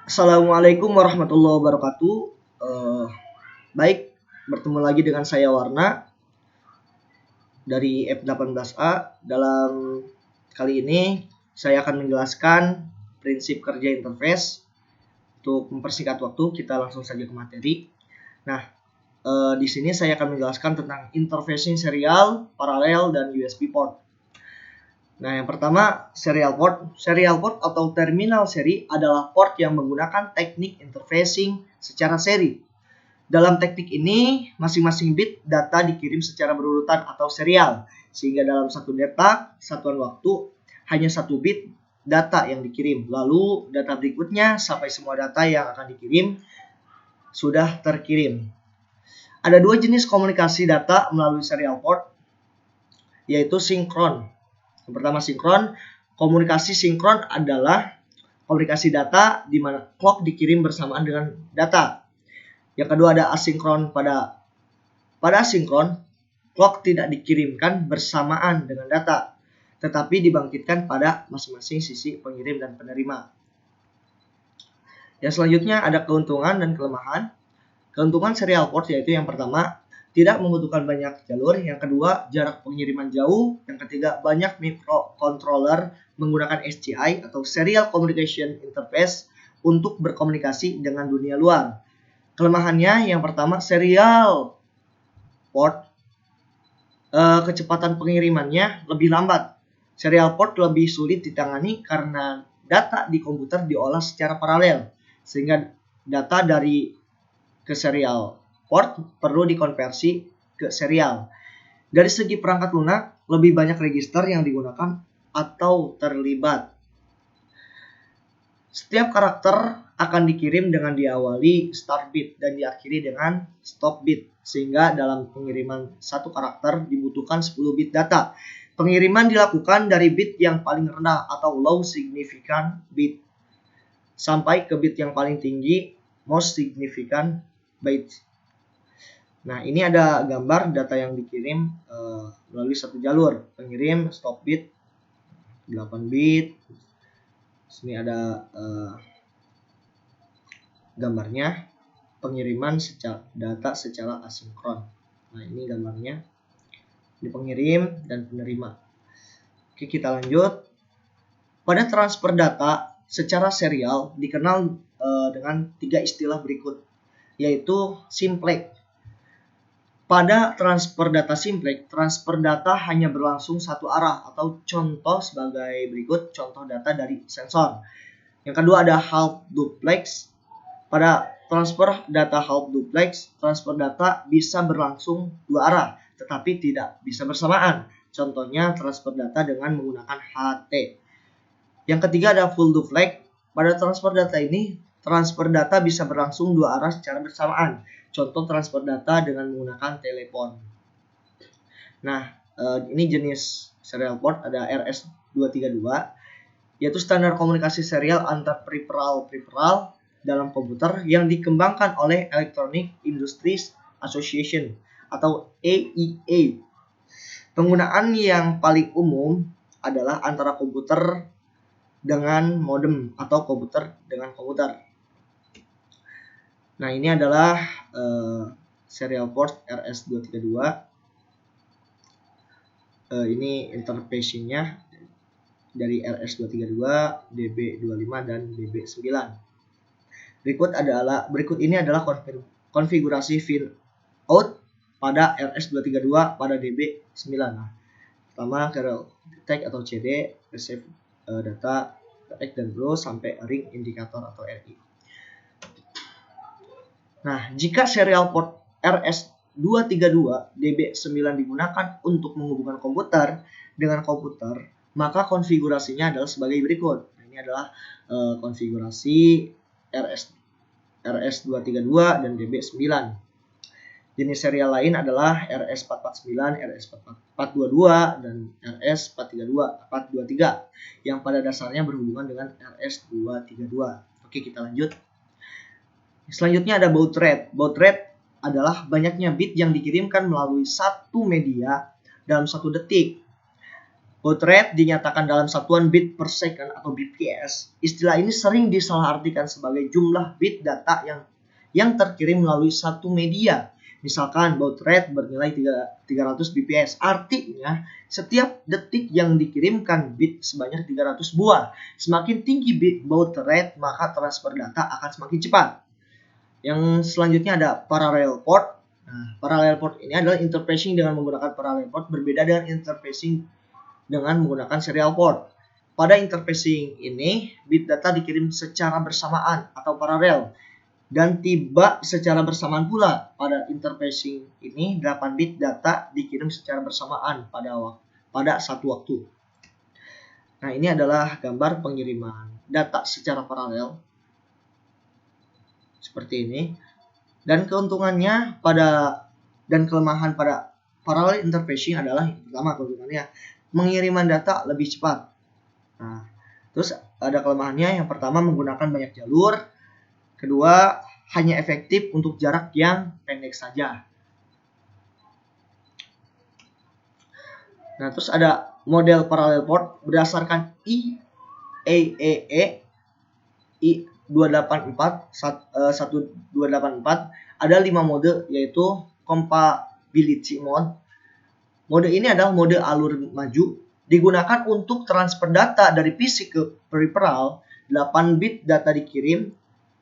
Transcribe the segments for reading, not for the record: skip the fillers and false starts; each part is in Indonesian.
Assalamualaikum warahmatullahi wabarakatuh. Eh, Baik, bertemu lagi dengan saya Warna dari F18A. Dalam kali ini saya akan menjelaskan prinsip kerja interface. Untuk mempersingkat waktu, kita langsung saja ke materi. Nah, di sini saya akan menjelaskan tentang interfacing serial, paralel, dan USB port. Nah, yang pertama, serial port. Serial port atau terminal seri adalah port yang menggunakan teknik interfacing secara seri. Dalam teknik ini, masing-masing bit data dikirim secara berurutan atau serial, sehingga dalam satu detak, satuan waktu, hanya satu bit data yang dikirim. Lalu, data berikutnya sampai semua data yang akan dikirim sudah terkirim. Ada dua jenis komunikasi data melalui serial port, yaitu sinkron. Yang pertama sinkron. Komunikasi sinkron adalah komunikasi data di mana clock dikirim bersamaan dengan data. Yang kedua ada asinkron. Pada asinkron, clock tidak dikirimkan bersamaan dengan data, tetapi dibangkitkan pada masing-masing sisi pengirim dan penerima. Yang selanjutnya ada keuntungan dan kelemahan. Keuntungan serial port yaitu yang pertama, tidak membutuhkan banyak jalur. Yang kedua, jarak pengiriman jauh. Yang ketiga, banyak microcontroller menggunakan SCI atau Serial Communication Interface untuk berkomunikasi dengan dunia luar. Kelemahannya yang pertama, serial port kecepatan pengirimannya lebih lambat. Serial port lebih sulit ditangani karena data di komputer diolah secara paralel, sehingga data dari ke serial port perlu dikonversi ke serial. Dari segi perangkat lunak, lebih banyak register yang digunakan atau terlibat. Setiap karakter akan dikirim dengan diawali start bit dan diakhiri dengan stop bit, sehingga dalam pengiriman satu karakter dibutuhkan 10 bit data. Pengiriman dilakukan dari bit yang paling rendah atau low significant bit sampai ke bit yang paling tinggi most significant bit. Nah, ini ada gambar data yang dikirim melalui satu jalur. Pengirim stop bit 8 bit. Sini ada gambarnya pengiriman data secara asinkron. Nah, ini gambarnya. Ini pengirim dan penerima. Oke, kita lanjut. Pada transfer data secara serial dikenal dengan tiga istilah berikut, yaitu simplex. Pada transfer data simplex, transfer data hanya berlangsung satu arah atau contoh sebagai berikut contoh data dari sensor. Yang kedua ada half duplex. Pada transfer data half duplex, transfer data bisa berlangsung dua arah tetapi tidak bisa bersamaan. Contohnya transfer data dengan menggunakan HT. Yang ketiga ada full duplex. Pada transfer data ini, transfer data bisa berlangsung dua arah secara bersamaan. Contoh transfer data dengan menggunakan telepon. Nah, ini jenis serial port ada RS232, yaitu standar komunikasi serial antar peripheral dalam komputer yang dikembangkan oleh Electronic Industries Association atau AEA. Penggunaan yang paling umum adalah antara komputer dengan modem atau komputer dengan komputer. Nah, ini adalah serial port RS232. Ini interfacing-nya dari RS232, DB25 dan DB9. Berikut ini adalah konfigurasi pin out pada RS232 pada DB9. Nah, pertama tag atau CD, receive data X dan row sampai ring indikator atau RI. Nah, jika serial port RS232 DB9 digunakan untuk menghubungkan komputer dengan komputer, maka konfigurasinya adalah sebagai berikut. Nah, ini adalah konfigurasi RS232 dan DB9. Jenis serial lain adalah RS449, RS422, dan RS423 yang pada dasarnya berhubungan dengan RS232. Oke, kita lanjut. Selanjutnya ada baud rate. Baud rate adalah banyaknya bit yang dikirimkan melalui satu media dalam satu detik. Baud rate dinyatakan dalam satuan bit per second atau bps. Istilah ini sering disalahartikan sebagai jumlah bit data yang terkirim melalui satu media. Misalkan baud rate bernilai 300 bps. Artinya setiap detik yang dikirimkan bit sebanyak 300 buah. Semakin tinggi bit baud rate, maka transfer data akan semakin cepat. Yang selanjutnya ada parallel port. Nah, parallel port ini adalah interfacing dengan menggunakan parallel port, berbeda dengan interfacing dengan menggunakan serial port. Pada interfacing ini, bit data dikirim secara bersamaan atau paralel dan tiba secara bersamaan pula. Pada interfacing ini, 8 bit data dikirim secara bersamaan pada satu waktu. Nah, ini adalah gambar pengiriman data secara paralel seperti ini. Dan keuntungannya dan kelemahan pada parallel interfacing adalah yang pertama, keuntungannya pengiriman data lebih cepat. Nah, terus ada kelemahannya, yang pertama menggunakan banyak jalur, kedua hanya efektif untuk jarak yang pendek saja. Nah, terus ada model parallel port berdasarkan IEEE I284 ada 5 mode, yaitu compatibility mode. Mode ini adalah mode alur maju, digunakan untuk transfer data dari PC ke peripheral. 8 bit data dikirim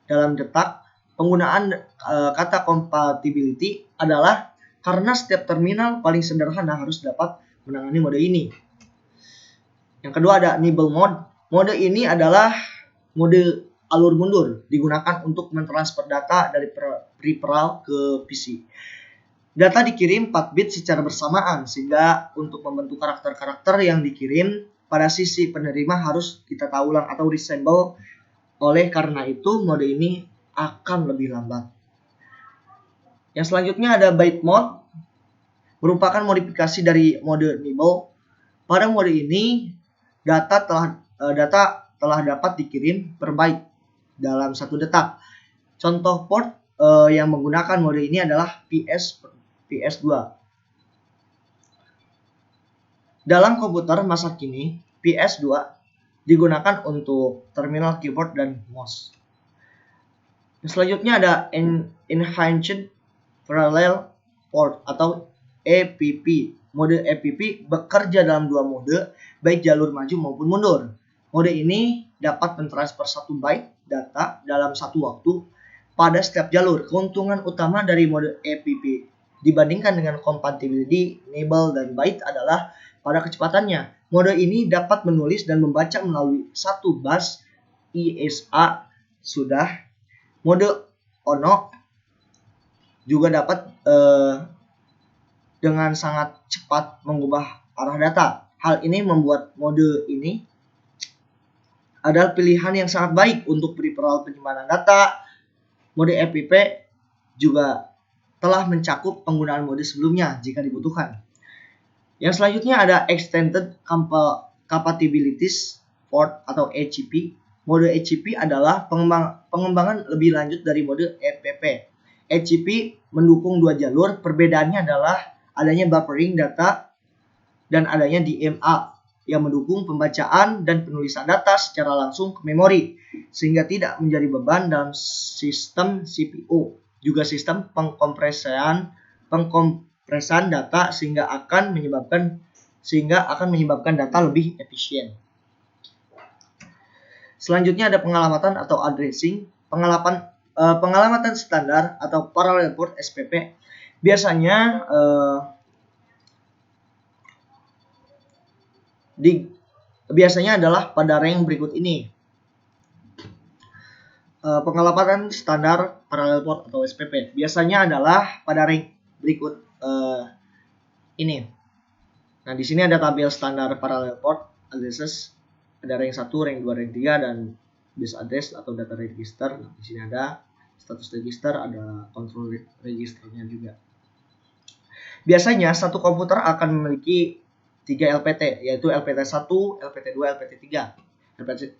dalam detak. Penggunaan kata compatibility adalah karena setiap terminal paling sederhana harus dapat menangani mode ini. Yang kedua ada nibble mode. Mode ini adalah mode alur mundur, digunakan untuk mentransfer data dari peripheral ke PC. Data dikirim 4 bit secara bersamaan, sehingga untuk membentuk karakter-karakter yang dikirim pada sisi penerima harus ditata ulang atau reassemble. Oleh karena itu, mode ini akan lebih lambat. Yang selanjutnya ada byte mode, merupakan modifikasi dari mode nibble. Pada mode ini, data telah dapat dikirim per byte dalam satu detak. Contoh port yang menggunakan mode ini adalah PS2. Dalam komputer masa kini, PS2 digunakan untuk terminal keyboard dan mouse. Selanjutnya ada Enhanced Parallel Port atau EPP. Mode EPP bekerja dalam dua mode, baik jalur maju maupun mundur. Mode ini dapat mentransfer 1 byte data dalam satu waktu pada setiap jalur. Keuntungan utama dari mode EPP dibandingkan dengan compatibility, nibble, dan byte adalah pada kecepatannya. Mode ini dapat menulis dan membaca melalui satu bus ISA. Mode ONO juga dapat dengan sangat cepat mengubah arah data. Hal ini membuat mode ini adalah pilihan yang sangat baik untuk peripheral penyimpanan data. Mode EPP juga telah mencakup penggunaan mode sebelumnya jika dibutuhkan. Yang selanjutnya ada Extended Compatibilities Port atau ECP. Mode ECP adalah pengembangan lebih lanjut dari mode EPP. ECP mendukung dua jalur, perbedaannya adalah adanya buffering data dan adanya DMA yang mendukung pembacaan dan penulisan data secara langsung ke memori, sehingga tidak menjadi beban dalam sistem CPU. Juga sistem pengkompresan data sehingga akan menyebabkan data lebih efisien. Selanjutnya ada pengalamatan atau addressing. Pengalamatan standar atau parallel port SPP biasanya adalah pada rank berikut ini. Pengalamatan standar parallel port atau SPP biasanya adalah pada rank berikut ini. Nah, di sini ada tabel standar parallel port addresses, ada rank 1, rank 2, rank 3, dan base address atau data register. Nah, di sini ada status register, ada control registernya juga. Biasanya satu komputer akan memiliki 3 LPT, yaitu LPT1, LPT2, LPT3.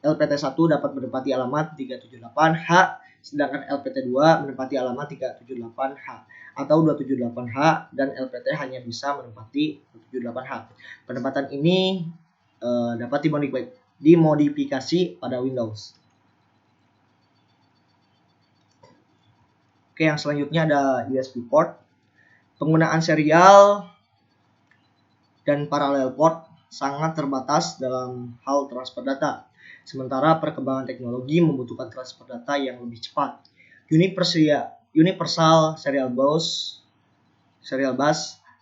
LPT1 dapat menempati alamat 378H, sedangkan LPT2 menempati alamat 378H atau 278H, dan LPT hanya bisa menempati 278H. Penempatan ini dapat dimodifikasi pada Windows. Oke, yang selanjutnya ada USB port. Penggunaan serial dan paralel port sangat terbatas dalam hal transfer data. Sementara perkembangan teknologi membutuhkan transfer data yang lebih cepat. Universal Serial Bus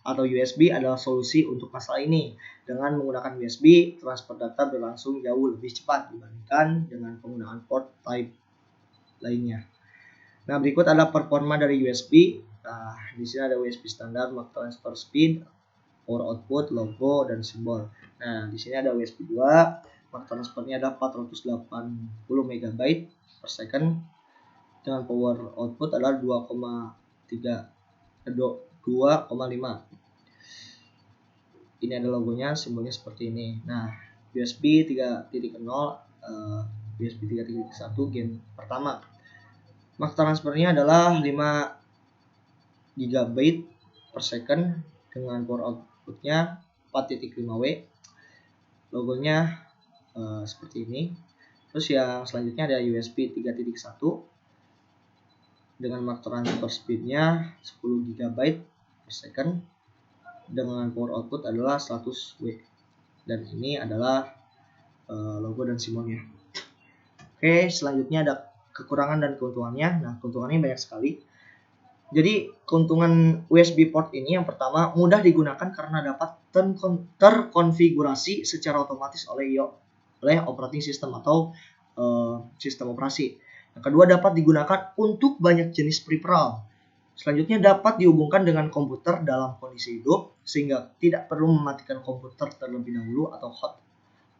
atau USB adalah solusi untuk masalah ini. Dengan menggunakan USB, transfer data berlangsung jauh lebih cepat dibandingkan dengan penggunaan port type lainnya. Nah, berikut adalah performa dari USB. Nah, di sini ada USB standar, Mark Transfer Speed, power output, logo, dan simbol. Nah, di sini ada USB 2, Mark transfernya adalah 480 MB per second dengan power output adalah 2,5. Ini ada logonya, simbolnya seperti ini. Nah, USB 3.0, USB 3.1 gen pertama. Mark transfernya adalah 5 GB per second dengan power outputnya 4.5W. Logonya seperti ini. Terus yang selanjutnya ada USB 3.1 dengan mark transfer speednya 10 GB per second dengan power output adalah 100W. Dan ini adalah logo dan simbolnya. Oke, selanjutnya ada kekurangan dan keuntungannya. Nah, keuntungannya banyak sekali. Jadi, keuntungan USB port ini yang pertama, mudah digunakan karena dapat terkonfigurasi secara otomatis oleh operating system atau sistem operasi. Yang kedua, dapat digunakan untuk banyak jenis peripheral. Selanjutnya, dapat dihubungkan dengan komputer dalam kondisi hidup sehingga tidak perlu mematikan komputer terlebih dahulu atau hot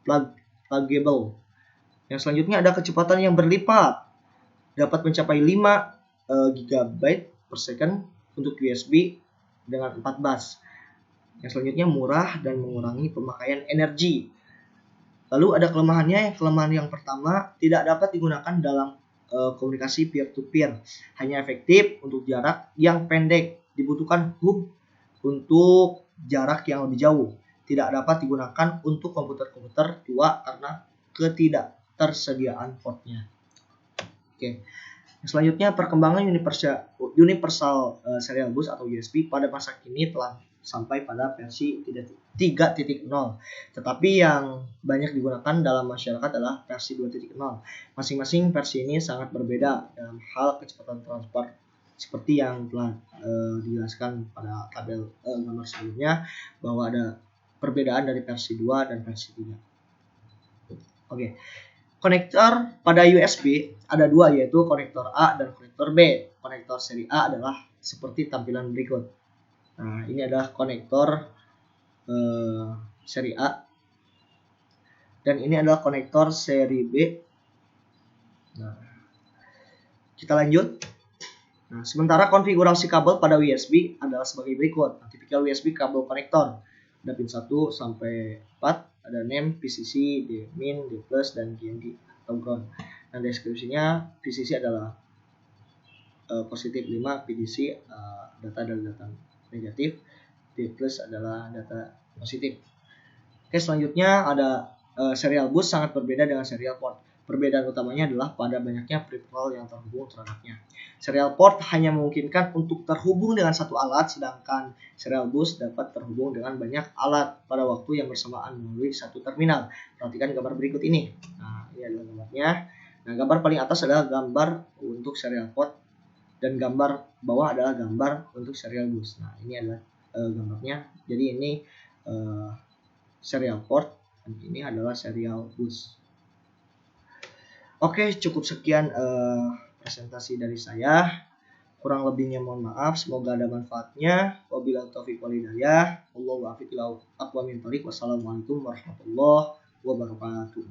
pluggable. Yang selanjutnya ada kecepatan yang berlipat, dapat mencapai 5 GB per second untuk USB dengan 4 bus. Yang selanjutnya murah dan mengurangi pemakaian energi. Lalu ada kelemahannya. Kelemahan yang pertama, tidak dapat digunakan dalam komunikasi peer-to-peer. Hanya efektif untuk jarak yang pendek. Dibutuhkan hub untuk jarak yang lebih jauh. Tidak dapat digunakan untuk komputer-komputer tua karena ketidaktersediaan portnya. Oke. Selanjutnya, perkembangan Universal Serial Bus atau USB pada masa kini telah sampai pada versi 3.0. Tetapi yang banyak digunakan dalam masyarakat adalah versi 2.0. Masing-masing versi ini sangat berbeda dalam hal kecepatan transfer seperti yang telah dijelaskan pada tabel gambar sebelumnya, bahwa ada perbedaan dari versi 2 dan versi 3. Oke. Konektor pada USB ada dua, yaitu konektor A dan konektor B. Konektor seri A adalah seperti tampilan berikut. Nah, ini adalah konektor seri A. Dan ini adalah konektor seri B. Nah, kita lanjut. Nah, sementara konfigurasi kabel pada USB adalah sebagai berikut. Nah, tipikal USB kabel konektor. Ada pin 1 sampai 4. Ada NAND, PCC, D-min, D+, dan GND atau ground. Nah, deskripsinya PCC adalah positif 5, PDC data adalah data negatif, D+ adalah data positif. Oke, selanjutnya ada serial bus sangat berbeda dengan serial port. Perbedaan utamanya adalah pada banyaknya peripheral yang terhubung terhadapnya. Serial port hanya memungkinkan untuk terhubung dengan satu alat, sedangkan serial bus dapat terhubung dengan banyak alat pada waktu yang bersamaan melalui satu terminal. Perhatikan gambar berikut ini. Nah, ini adalah gambarnya. Nah, gambar paling atas adalah gambar untuk serial port dan gambar bawah adalah gambar untuk serial bus. Nah, ini adalah gambarnya. Jadi ini serial port dan ini adalah serial bus. Oke, cukup sekian presentasi dari saya. Kurang lebihnya mohon maaf. Semoga ada manfaatnya. Wabillahi taufiq wal hidayah. Wallahu a'lam bishawab. Wassalamualaikum warahmatullahi wabarakatuh.